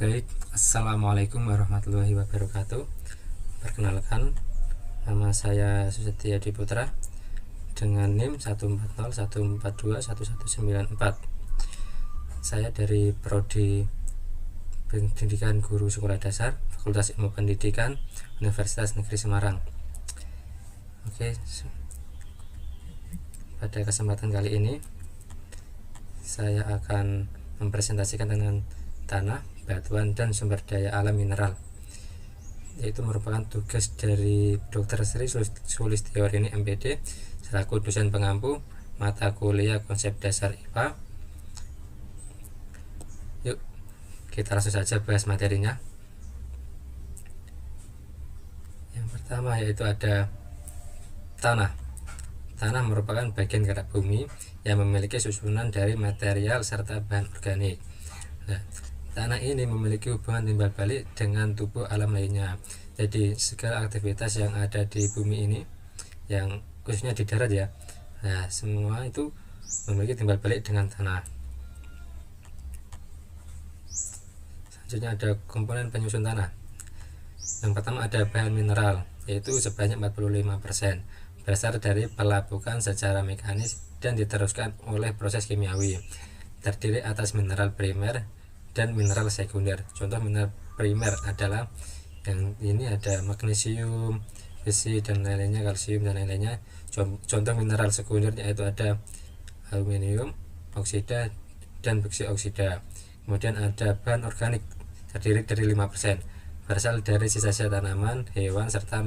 Baik, assalamualaikum warahmatullahi wabarakatuh. Perkenalkan, nama saya Susetio Putra dengan NIM 14014211194. Saya dari Prodi Pendidikan Guru Sekolah Dasar, Fakultas Ilmu Pendidikan, Universitas Negeri Semarang. Oke, pada kesempatan kali ini saya akan mempresentasikan tentang tanah, batuan, dan sumber daya alam mineral, yaitu merupakan tugas dari Dr. Sri Sulistiowardhini MPD selaku dosen pengampu mata kuliah konsep dasar IPA. Yuk kita langsung saja bahas materinya. Yang pertama yaitu ada tanah. Tanah merupakan bagian gerak bumi yang memiliki susunan dari material serta bahan organik. Nah, tanah ini memiliki hubungan timbal balik dengan tubuh alam lainnya. Jadi segala aktivitas yang ada di bumi ini, yang khususnya di darat ya, nah semua itu memiliki timbal balik dengan tanah. Selanjutnya ada komponen penyusun tanah. Yang pertama ada bahan mineral, yaitu sebanyak 45%, berasal dari pelapukan secara mekanis dan diteruskan oleh proses kimiawi. Terdiri atas mineral primer dan mineral sekunder. Contoh mineral primer adalah yang ini ada magnesium, besi dan lain-lainnya, kalsium dan lain-lainnya. Contoh mineral sekunder yaitu ada aluminium oksida dan baksi oksida. Kemudian ada bahan organik terdiri dari 5%, berasal dari sisa-sisa tanaman, hewan serta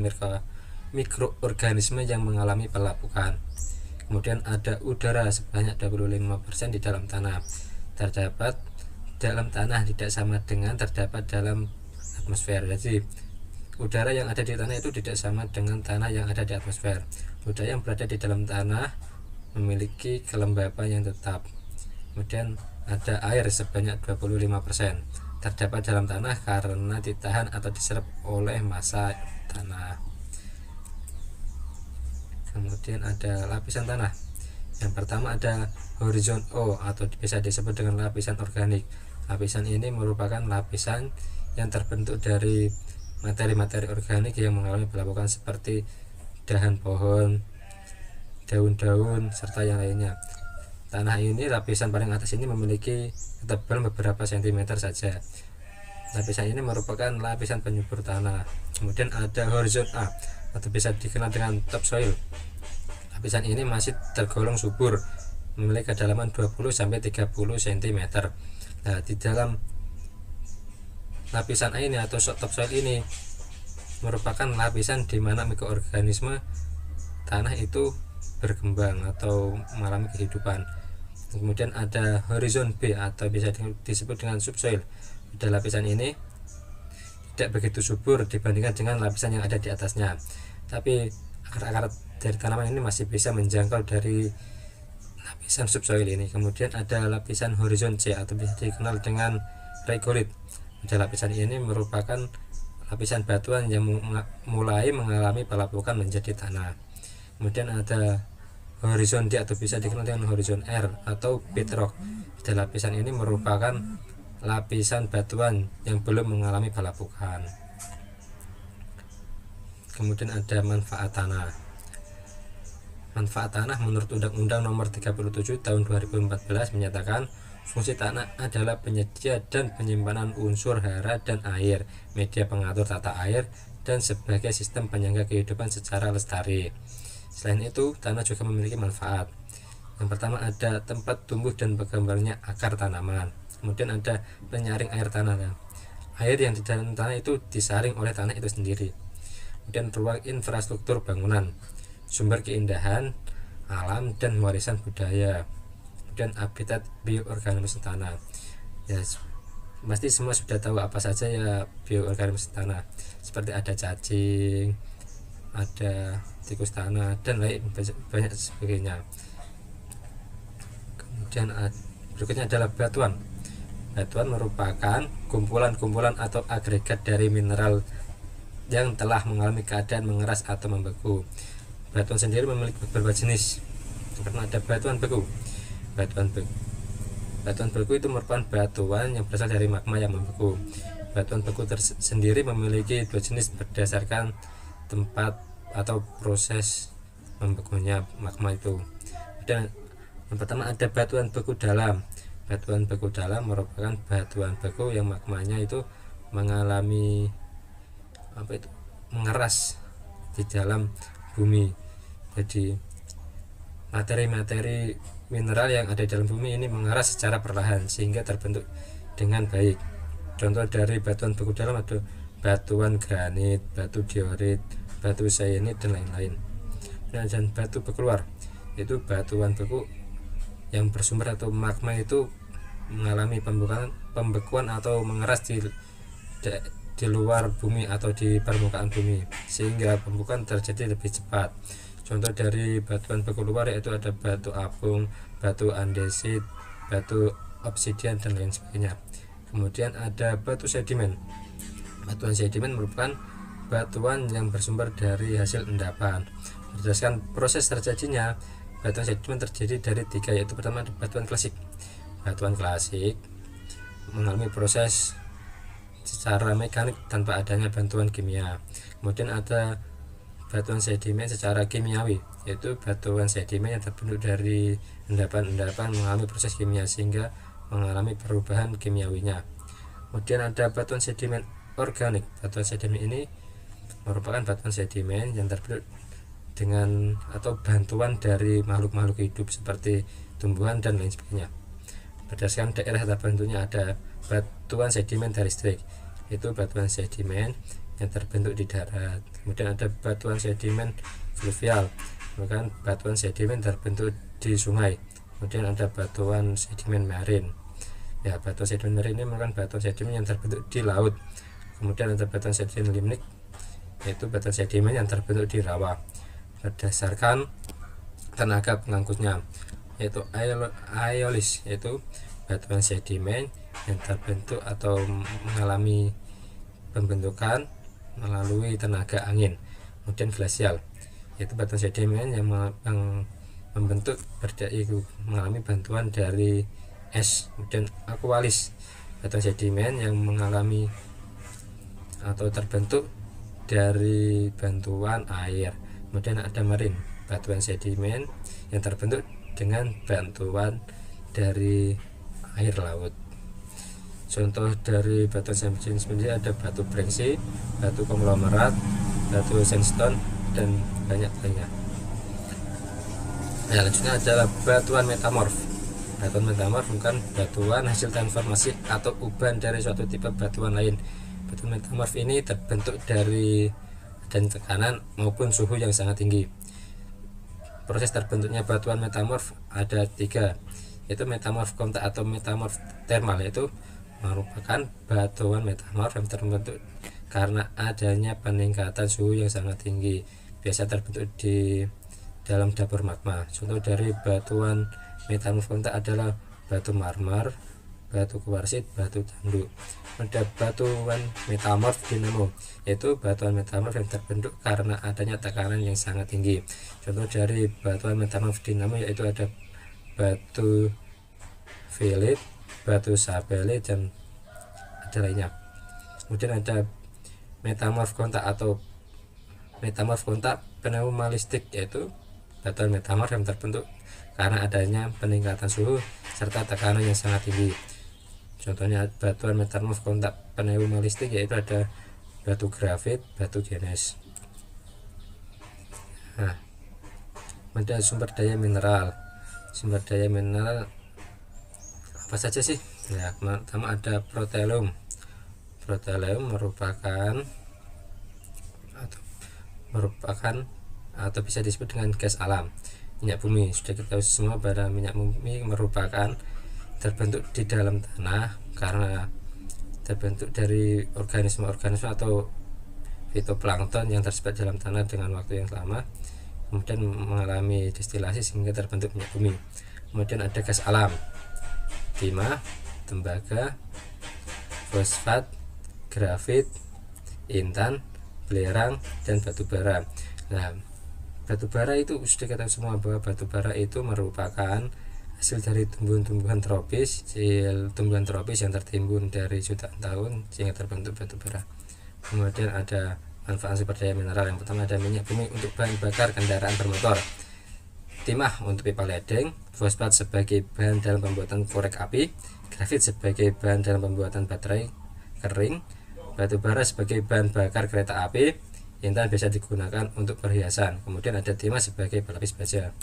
mikroorganisme yang mengalami pelapukan. Kemudian ada udara sebanyak 25% di dalam tanah. Terdapat dalam tanah tidak sama dengan terdapat dalam atmosfer. Jadi udara yang ada di tanah itu tidak sama dengan tanah yang ada di atmosfer. Udara yang berada di dalam tanah memiliki kelembapan yang tetap. Kemudian ada air sebanyak 25% terdapat dalam tanah karena ditahan atau diserap oleh massa tanah. Kemudian ada lapisan tanah. Yang pertama ada horizon O atau bisa disebut dengan lapisan organik. Lapisan ini merupakan lapisan yang terbentuk dari materi-materi organik yang mengalami pelapukan seperti dahan pohon, daun-daun, serta yang lainnya. Tanah ini, lapisan paling atas ini memiliki ketebalan beberapa sentimeter saja. Lapisan ini merupakan lapisan penyubur tanah. Kemudian ada horizon A atau bisa dikenal dengan topsoil. Lapisan ini masih tergolong subur, memiliki kedalaman 20-30 cm. Nah, di dalam lapisan A ini atau topsoil ini merupakan lapisan di mana mikroorganisme tanah itu berkembang atau mengalami kehidupan. Kemudian ada horizon B atau bisa disebut dengan subsoil. Pada lapisan ini tidak begitu subur dibandingkan dengan lapisan yang ada di atasnya, tapi akar-akar dari tanaman ini masih bisa menjangkau dari lapisan subsoil ini. Kemudian ada lapisan horizon C atau bisa dikenal dengan regolith. Pada lapisan ini merupakan lapisan batuan yang mulai mengalami pelapukan menjadi tanah. Kemudian ada horizon D atau bisa dikenal dengan horizon R atau bedrock. Pada lapisan ini merupakan lapisan batuan yang belum mengalami pelapukan. Kemudian ada manfaat tanah. Manfaat tanah menurut Undang-Undang Nomor 37 Tahun 2014 menyatakan fungsi tanah adalah penyedia dan penyimpanan unsur hara dan air, media pengatur tata air, dan sebagai sistem penyangga kehidupan secara lestari. Selain itu, tanah juga memiliki manfaat. Yang pertama ada tempat tumbuh dan berkembangnya akar tanaman. Kemudian ada penyaring air tanah. Air yang di dalam tanah itu disaring oleh tanah itu sendiri. Kemudian ruang infrastruktur bangunan, sumber keindahan alam dan warisan budaya. Kemudian habitat bioorganisme tanah. Ya, pasti semua sudah tahu apa saja ya bioorganisme tanah. Seperti ada cacing, ada tikus tanah dan lain banyak sebagainya. Kemudian berikutnya adalah batuan. Batuan merupakan kumpulan-kumpulan atau agregat dari mineral yang telah mengalami keadaan mengeras atau membeku. Batuan sendiri memiliki beberapa jenis. Karena ada batuan beku. Batuan beku Batuan beku itu merupakan batuan yang berasal dari magma yang membeku. Batuan beku sendiri memiliki dua jenis berdasarkan tempat atau proses membekunya magma itu. Dan yang pertama ada batuan beku dalam. Batuan beku dalam merupakan batuan beku yang magmanya itu mengalami mengeras di dalam bumi. Jadi materi-materi mineral yang ada di dalam bumi ini mengeras secara perlahan sehingga terbentuk dengan baik. Contoh dari batuan beku dalam ada batuan granit, batu diorit, batu cyanide dan lain-lain. Dan batu beku luar itu batuan beku yang bersumber atau magma itu mengalami pembekuan atau mengeras di luar bumi atau di permukaan bumi sehingga pembekuan terjadi lebih cepat. Contoh dari batuan beku luar yaitu ada batu apung, batu andesit, batu obsidian dan lain sebagainya. Kemudian ada batu sedimen. Batuan sedimen merupakan batuan yang bersumber dari hasil endapan. Berdasarkan proses terjadinya, batuan sedimen terjadi dari tiga, yaitu pertama ada batuan klasik. Batuan klasik mengalami proses secara mekanik tanpa adanya bantuan kimia. Kemudian ada batuan sedimen secara kimiawi, yaitu batuan sedimen yang terbentuk dari endapan-endapan mengalami proses kimia sehingga mengalami perubahan kimiawinya. Kemudian ada batuan sedimen organik. Batuan sedimen ini merupakan batuan sedimen yang terbentuk dengan atau bantuan dari makhluk-makhluk hidup seperti tumbuhan dan lain sebagainya. Berdasarkan daerah terbentuknya ada batuan sedimen teristrik, itu batuan sedimen yang terbentuk di darat. Kemudian ada batuan sedimen fluvial, merupakan batuan sedimen terbentuk di sungai. Kemudian ada batuan sedimen marin. Ya, batuan sedimen marin ini merupakan batuan sedimen yang terbentuk di laut. Kemudian ada batuan sedimen limnik, yaitu batuan sedimen yang terbentuk di rawa berdasarkan tenaga pengangkutnya, yaitu aeolis, yaitu batuan sedimen yang terbentuk atau mengalami pembentukan melalui tenaga angin. Kemudian glasial, yaitu batuan sedimen yang membentuk mengalami bantuan dari es. Kemudian aqualis, batuan sedimen yang mengalami atau terbentuk dari bantuan air. Kemudian ada marin, batuan sedimen yang terbentuk dengan bantuan dari air laut. Contoh dari batuan sedimen sendiri ada batu brengsi, batu konglomerat, batu sandstone dan banyak lainnya. Nah, selanjutnya adalah batuan metamorf. Batuan metamorf bukan batuan hasil transformasi atau uban dari suatu tipe batuan lain. Batuan metamorf ini terbentuk dari dan tekanan maupun suhu yang sangat tinggi. Proses terbentuknya batuan metamorf ada tiga, yaitu metamorf kontak atau metamorf termal, yaitu merupakan batuan metamorf yang terbentuk karena adanya peningkatan suhu yang sangat tinggi, biasa terbentuk di dalam dapur magma. Contoh dari batuan metamorf kontak adalah batu marmer, batu kuarsit, batu tanduk. Ada batuan metamorf dinamo, yaitu batuan metamorf yang terbentuk karena adanya tekanan yang sangat tinggi. Contoh dari batuan metamorf dinamo yaitu ada batu filit, batu sapele dan ada lainnya. Kemudian ada metamorf kontak atau metamorf kontak pneumalistik, yaitu batuan metamorf yang terbentuk karena adanya peningkatan suhu serta tekanan yang sangat tinggi. Contohnya batuan metamorf kontak pneumalistik yaitu ada batu grafit, batu genes. Nah, ada sumber daya mineral. Sumber daya mineral apa saja sih? Ya, pertama ada protelium. Protelium merupakan atau bisa disebut dengan gas alam, minyak bumi. Sudah kita tahu semua bahwa minyak bumi merupakan terbentuk di dalam tanah karena terbentuk dari organisme-organisme atau fitoplankton yang tersebar dalam tanah dengan waktu yang lama, kemudian mengalami destilasi sehingga terbentuk minyak bumi. Kemudian ada gas alam, timah, tembaga, fosfat, grafit, intan, belerang, dan batu bara. Nah, batu bara itu sudah kita semua bahwa batu bara itu merupakan hasil dari tumbuhan-tumbuhan tropis, hasil tumbuhan tropis yang tertimbun dari jutaan tahun sehingga terbentuk batu bara. Kemudian ada manfaat sumber daya mineral. Yang pertama ada minyak bumi untuk bahan bakar kendaraan bermotor, timah untuk pipa ledeng, fosfat sebagai bahan dalam pembuatan korek api, grafit sebagai bahan dalam pembuatan baterai kering, batu bara sebagai bahan bakar kereta api, intan biasa digunakan untuk perhiasan. Kemudian ada timah sebagai pelapis baja.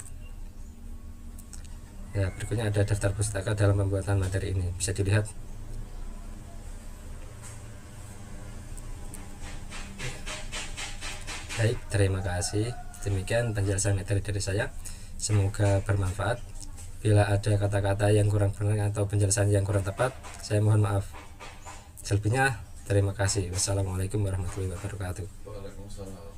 Ya, berikutnya ada daftar pustaka dalam pembuatan materi ini, bisa dilihat. Baik, terima kasih. Demikian penjelasan materi dari saya. Semoga bermanfaat. Bila ada kata-kata yang kurang benar atau penjelasan yang kurang tepat, saya mohon maaf. Selebihnya, terima kasih. Wassalamualaikum warahmatullahi wabarakatuh. Waalaikumsalam.